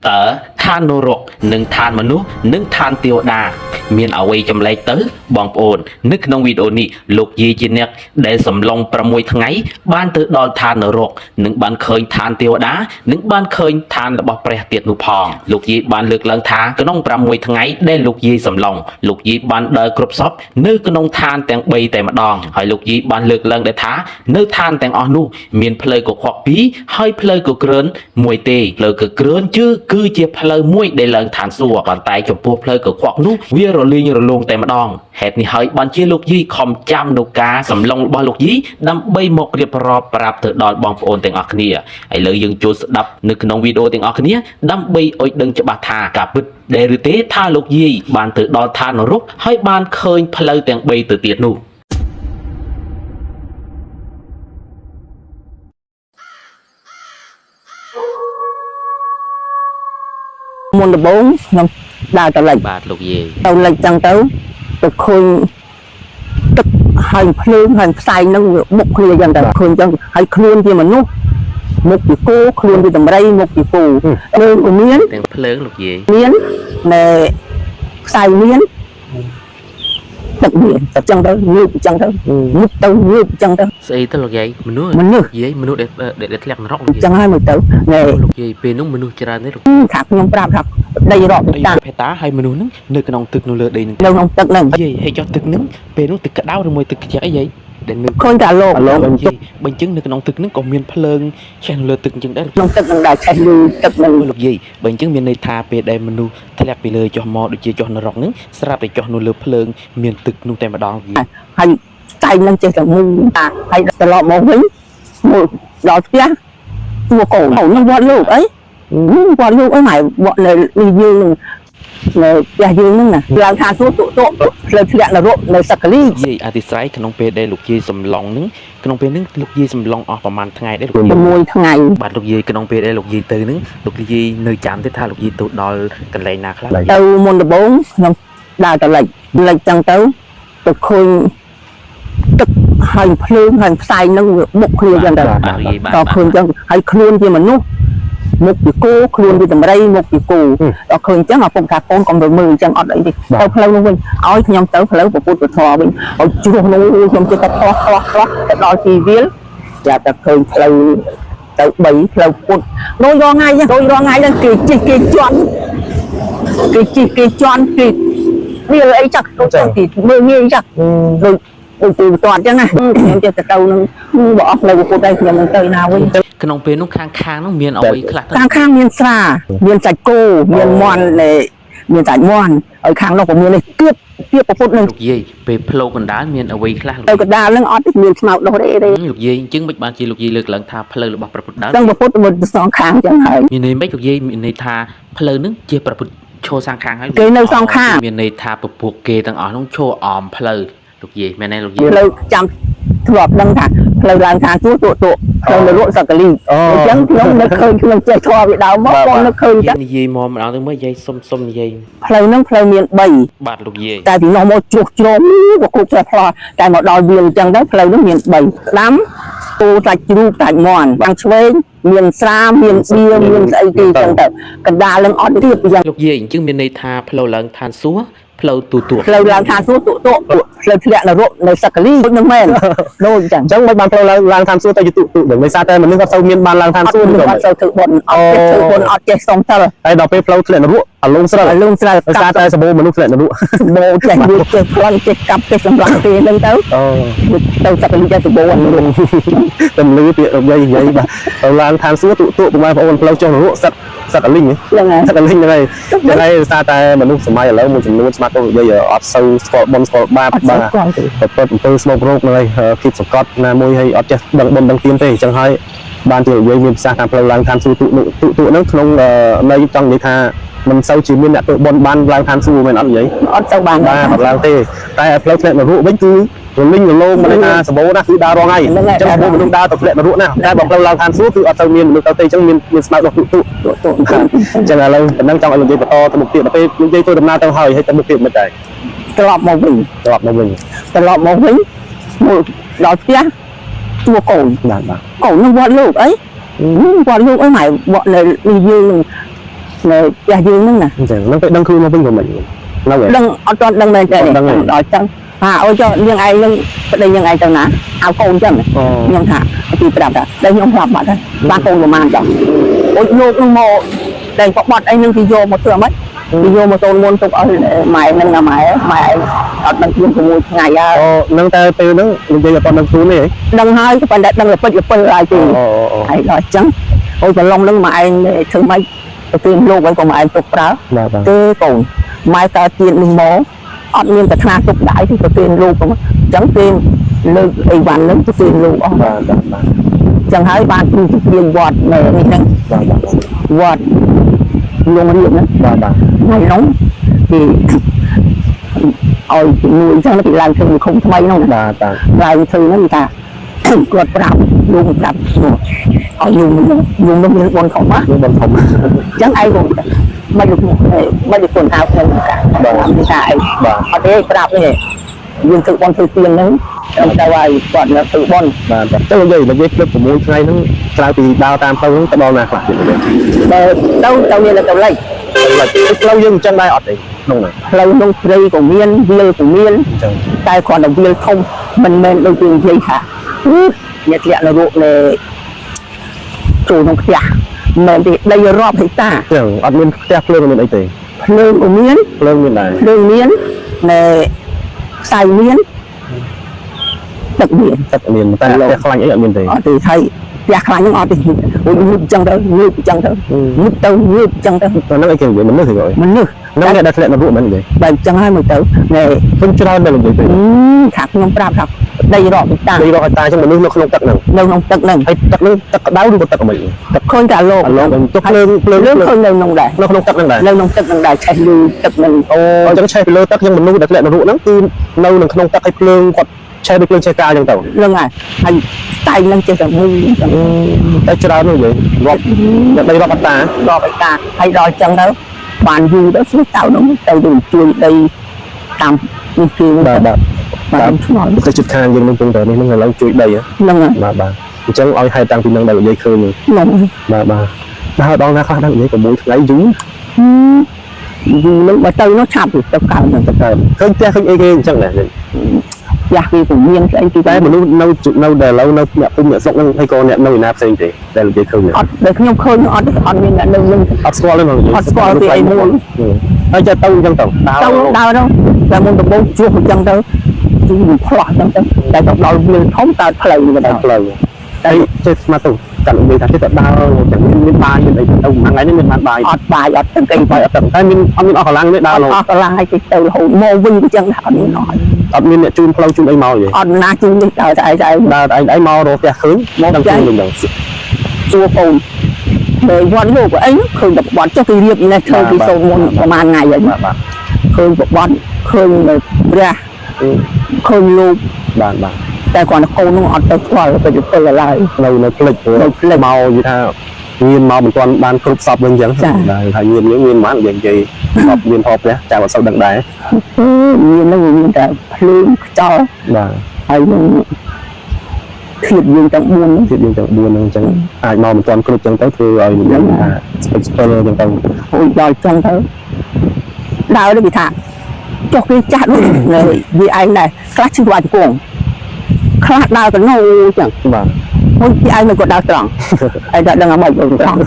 តើឋាននរកនិងឋានមនុស្សនិងឋានទេវតាមានអ្វីចម្លែកទៅបងប្អូននៅក្នុងវីដេអូនេះលោកយាយជាអ្នកដែលសំឡុង6ថ្ងៃបានទៅដល់ឋាននរកនិងបានឃើញឋានទេវតានិងបានឃើញឋានរបស់ព្រះទៀតនោះផងលោកយាយបានលើកឡើងថាក្នុង6ថ្ងៃដែលលោកយាយសំឡុងលោកយាយបានដើរគ្រប់សពនៅក្នុងឋានទាំង3តែម្ដងហើយលោកយាយបានលើកឡើងដែរថានៅឋានទាំងអស់នោះមានផ្លូវកខ្វក់2ហើយផ្លូវកក្រឿនមួយទេផ្លូវកក្រឿនគឺជាផ្លូវមួយដែលឡើងឋានសួគ៌ប៉ុន្តែចំពោះផ្លូវកខ្វក់នោះវារលាញរលោងតែម្ដងហេតុនេះហើយបានជាលោកយាយខំចាំនៅការសំឡុងរបស់លោកយាយដើម្បីមករៀបរាប់ប្រាប់ទៅដល់បងប្អូនទាំងអស់គ្នាឥឡូវយើងចូលស្ដាប់នៅក្នុងវីដេអូទាំងអស់គ្នាដើម្បីឲ្យដឹងច្បាស់ថាការពិតដែលឬទេថាលោកយាយបានទៅដល់ឋាននរកហើយបានឃើញផ្លូវទាំង3ទៅទៀតនោះមុនដំបូងខ្ញុំដើរទៅលិចបាទលោកយាយទៅលិចចឹងទៅឃើញទឹកហើយភ្លើងហើយផ្សែងនឹងមុខគ្នាចឹងទៅឃើញចឹងហើយខ្លួនជាមនុស្សមុខជាគោខ្លួនជាដំរីមុខជាគោលើមានទាំងភ្លើងលោកយាយមានណែផ្សែងមានទឹកមានតែចឹងទៅងើបចឹងទៅមុខទៅងើបចឹងទៅស្អីទៅលោកយាយមនុស្សយាយមនុស្សដែលធ្លាក់នរកលោកយាយចឹងហើយមើលទៅណែលោកយាយពេលនោះមនុស្សច្រើនទេលោកថាខ្ញុំប្រាប់ថាដីរកតាភេតាហើយមនុស្សហ្នឹងនៅក្នុងទឹកនៅលើដីហ្នឹងនៅក្នុងទឹកហ្នឹងយាយហេចុះទឹកហ្នឹងពេលនោះទឹកក្តៅឬមួយទឹកខ្ជិះអីយាយដែលនៅឃើញតែលោកបញ្ចឹងនៅក្នុងទឹកហ្នឹងក៏មានភ្លើងឆេះនៅលើទឹកអញ្ចឹងដែរក្នុងទឹកហ្នឹងដែរឆេះលើទឹកហ្នឹងលោកយាយបើអញ្ចឹងមានន័យថាពេលដែលមនុស្សធ្លាក់ពីលើចុះមកដូចជាចុះនរកហ្នឹងស្រាប់តែចុះនៅលើភ្លើងមានទឹកនោះតែម្ដងហើយចៃនឹងចេះតែមូតាហើយត្រឡប់មកវិញមកដល់ផ្ទះទួកូននឹងវត្តលោកអីវត្តលោកអីម៉ែវត្តនៅយើងនៅផ្ទះយើងហ្នឹងណាឡើងថាសួរតុផ្លូវធ្លាក់នរកនៅសក្កលីយាយអធិស្ឋានក្នុងពេលដែលលោកយាយសំឡុងហ្នឹងក្នុងពេលហ្នឹងលោកយាយសំឡុងអស់ប្រហែលថ្ងៃដែរលោកយាយ6ថ្ងៃបាទលោកយាយក្នុងពេលដែលលោកយាយទៅហ្នឹងលោកយាយនៅចាំទេថាលោកយាយទៅដល់កន្លែងណាខ្លះទៅមុនដំបូងខ្ញុំដើរទៅលិចចឹងទៅឃើញទឹកហើយភ្លើងហើយផ្សែងនឹងមុខគ្នាចឹងទៅបាទឃើញចឹងហើយខ្លួនជាមនុស្សមុខជាគោខ្លួនជាដំរីមុខជាគោដល់ឃើញចឹងឪពុកថាកូនកុំទៅមើលចឹងអត់អីទេទៅផ្លូវនោះវិញឲ្យខ្ញុំទៅផ្លូវពុទ្ធពធវិញឲ្យជ្រោះនោះខ្ញុំជិះតែខ្លះទៅដល់ទីវាលតែឃើញផ្លូវទៅ3ផ្លូវពុទ្ធដូចរងថ្ងៃចឹងហ្នឹងគេជិះគេជន់គេវាអីចាក់ទៅមើលងាយចាក់ដូចទៅតអញ្ចឹងណាខ្ញុំចេះទៅនឹងបើអស់ផ្លូវពុទ្ធហើយខ្ញុំនឹងទៅណាវិញក្នុងពេលនោះខាងនោះមានអ្វីខ្លះខាងមានស្រាមានសាច់គោមានមាន់មានសាច់មាន់ហើយខាងនោះក៏មានទៀតប្រពុតនឹងលោកយាយពេលផ្លូវកណ្ដាលមានអ្វីខ្លះទៅកណ្ដាលនឹងអត់មានស្មៅដោះទេលោកយាយអញ្ចឹងមិនបានជាលោកយាយលើកឡើងថាផ្លូវរបស់ព្រះពុទ្ធដើមទាំងប្រពុតមួយសងខាងអញ្ចឹងហើយមានន័យមិនលោកយាយមានន័យថាផ្លូវនឹងជាព្រះពុទ្ធឈរសងខាងហើយគេនៅសងខាងមានន័យថាពពួកគេទាំងអស់នោះឈរអមផ្លូវលោកយាយមែនទេលោកយាយផ្លូវចាំធ្លាប់ដឹងថាផ្លូវឡើងថាទួផ្លូវនរកសក្កលីអញ្ចឹងខ្ញុំនឹកឃើញខ្ញុំចេះធေါ်វាដើមមកបងនឹកឃើញចឹងនិយាយមកម្ដងទៅមើលយាយសុំនិយាយផ្លូវហ្នឹងផ្លូវមាន3បាទលោកយាយតែពីនោះមកជ្រុះជ្រោមក៏គ្រប់ចេះផ្លោះតែមកដល់វាអញ្ចឹងទៅផ្លូវហ្នឹងមាន3ដាំគោសាច់ជ្រូកសាច់មាន់ខាងឆ្វេងមានស្រាមានបៀមានស្អីគេអញ្ចឹងទៅកណ្ដាលនឹងអត់ទៀតយ៉ាងលោកយាយអញ្ចឹងមានន័យថាផ្លូវឡើងឋានសួគ៌ផ្លូវទូផ្លូវឡើងឋានសួគ៌ផ្លូវធ្លាក់នរកនៅសក្កលីដូចនឹងមែនដូចអញ្ចឹងមិនបានផ្លូវឡើងឋានសួគ៌ទៅជាទូដោយសារតែមនុស្សគាត់សូវមានបានឡើងឋានសួគ៌អត់សូវធ្វើបុណ្យអត់ចេះសុំសិលហើយដល់ពេលផ្លូវធ្លាក់នរកអាលងស្រាលដោយសារតែសម្បូរមនុស្សធ្លាក់នរកសម្បូរចេះវាចេះខ្លាំងចេះកាប់ចេះសម្រាប់ទេហ្នឹងទៅទៅសក្កលីចេះសម្បូរនរកតែលឺពាក្យរបស់យាយបាទទៅឡើងឋានសួគ៌ទូបងប្អូនផ្លូវចុះនរកសត្វអលីងហ្នឹងហើយសារតែមនុស្សសម័យឥឡូវមួយចំនួនស្មាតទៅនិយាយអត់សូវស្គាល់បុណ្យស្គាល់បាបបាទប្រព្រឹត្តអំពើស្មោករោគហ្នឹងហើយគៀបសង្កត់ណាមួយហើយអត់ចេះដឹងបុណ្យដឹងទានទេអញ្ចឹងហើយបានជានិយាយមានប្រសាសន៍ថាផ្លូវឡើងឋានសួគ៌ទូហ្នឹងក្នុងន័យចង់និយាយថាមិនសូវជាមានអ្នកធ្វើបុណ្យបានឡើងឋានសួគ៌មែនអត់និយាយអត់ទៅបានអត់ឡើងទេតែផ្លូវធ្លាក់នរកវិញគឺរលិញរលោងមិនថាសម្បូរណាគឺដើររងថ្ងៃអញ្ចឹងមនុស្សដើរទៅធ្លាក់នរកណាតែបើផ្លូវឡើងឋានសួគ៌គឺអត់ទៅមានមនុស្សទៅអញ្ចឹងមានស្មៅដោះទូអញ្ចឹងឥឡូវប៉ុណ្ណឹងចង់ឲ្យលោកយាយបន្តទៅមុខទៀតដល់ពេលលោកយាយធ្វើដំណើរទៅហើយទៅមុខទៀតមិនដែរត្រឡប់មកវិញមកដល់ផ្ទះទួកូនបាទកូននឹងវត្តលោកអីវត្តលោកអីម៉ែវត្តនៅយើង nhà dương nữa nè nó phải đăng kêu nó bên của mình nó vậy đăng ở trong đăng này đây đòi chân ôi cho nhưng ai nhưng đây nhưng ai trong ná áo côn chân nhưng thả thì phải đặt đây nhưng hoạt bạn thôi ba côn của màn chồng ôi vô mồ đây có bọt anh nhưng thì vô một thừa mất thì vô một tôn môn tục ở mày nên là mày ở đăng kêu của một ngày nâng tay tiêu nó mình chơi là con đăng kêu này đăng hai cái phần đăng là phân lại thì hãy đòi trắng ôi còn long lưng mày thử mấy tiền lô với của mày tục đó cái cồn mai ta tiền mình mố ở miền Tây Nam tục đại thì có tiền lô cũng trắng tiền lư ấy bạn lớn có tiền lô chẳng hay bạn tiền vọt này này vọt luôn điện đó ngày nóng thì ôi nuôi cho nó bị làm thường không thay đâu làm thường nó bị ta quật vào luôn đập ở dùng nó bị bồn khổng á chẳng ai cũng mà được quần áo không cả làm gì cả ở đây cái đạp này dùng tự bon tự tiền nữa trong ta vài còn là tự bon cái gì là biết lớp của môn ngay nó sao thì đào tam không cái đo nạc lại đâu như là tàu lạnh lâu dương chân đai ọt đấy nông này lâu nông cây của miên viêu của miên tai còn là viêu không mình đầu tiên dây hả nhật lẹ là độ này chủ nông kia mình thì đây là rọp ta ọt miên tép lương mình ấy thì lương của miên này lương miên này xài miên tập miền ta là khăn ấy ở miền thì thì thấy nhà khăn những thì ngụp chân đâu ngụp chân đâu nó cái kiểu gì mình nước thì rồi mình nước nó nghe đặt lại nó vụ mình vậy bảy chân hai mươi tớ này không cho nó là gì khác không đáp thật đây rõ ta trong mình nước nó không tắc nào không tắc nào hay tắc nước tắc đáo luôn tắc của mình tắc khôn cả lô lương khôn lương nông đại nó không tắc năng đại lương nông tắc năng đại chạy lưu tắc mình chẳng chạy lơ tắc nhưng mình nuôi đặt lại nó vụ lắm thì lâu là không tắc hay lương quật chạy được lên xe cao trong tàu lương này hay tay lên trên tàu mui tay cho nó như vậy gọt đây gọt ta hay đòi chân đó bàn du đó xuống tàu nó tàu đường chui đây tầm như kia bà nói cái chụp khang nhưng mình cũng tới nên nó lâu chui đây á bà chẳng oi hai tăng thì năng đầu dây khơi bà đo ra khoa đang đấy của mũi lấy dúng nó mà tàu nó chạm được tàu cao không cha không ghê chẳng này dạ khi cũng nhiên cái anh cái mà nâu để lâu nâu mẹ cũng mẹ sống hay con mẹ nâu nạp xây thì đây là cái khơi này để không khơi nó mình là nâu score lên rồi score thì ai mua ai cho tàu trong tàu đau đâu là môn đồng bông chưa một chân đâu mình khoa trong đó tại tàu đầu mình không ta play người ta play đây chơi mà tàu cận người ta cái tàu đau chẳng như bài như vậy tàu hàng ngày nên mình bài bài từng cây bài tận tay mình ở khả năng đấy đau rồi khả năng hay cái tàu hồ mô vinh cái chân thảo mình nói mình lại chun play chun ấy màu vậy na chun đi tàu tại ấy màu rồi kẹt khứ đang chun mình rồi chua phồng để quán đồ của anh khơi đập quán cho cái việc này chơi cái sâu mônประมาณ ngày vậy khơi quán khơi ra khơi lưuแต่ก่อนเขาต้องอดไปก่อนไปจุดเปิดอะไรเราผลิตเมาอยู่ท่าเงินเมาเหมือนตอนบ้านครบซับเลยยังได้ถ่ายเงินเงินมันอย่างใจแบบเงินพอเนี่ยจ่ายว่าเสาดังได้เงินแล้วเงินแต่พลื้มจอไอ้ยังเทียบยืนจังบุญจังอาจเมาเหมือนตอนครบจังเต้าคืออะไรอย่างเงี้ยเป็นสเปอร์จังเต้าโอ้ยดอยจังเต้าดาวได้กี่ถาจกที่จัดเลยวีไอไหนคลาสชิวานกงคลาดดาวกันโง่จัง vâng ôi chị ai mà có đau tròn ai đã đang ở ngoài tròn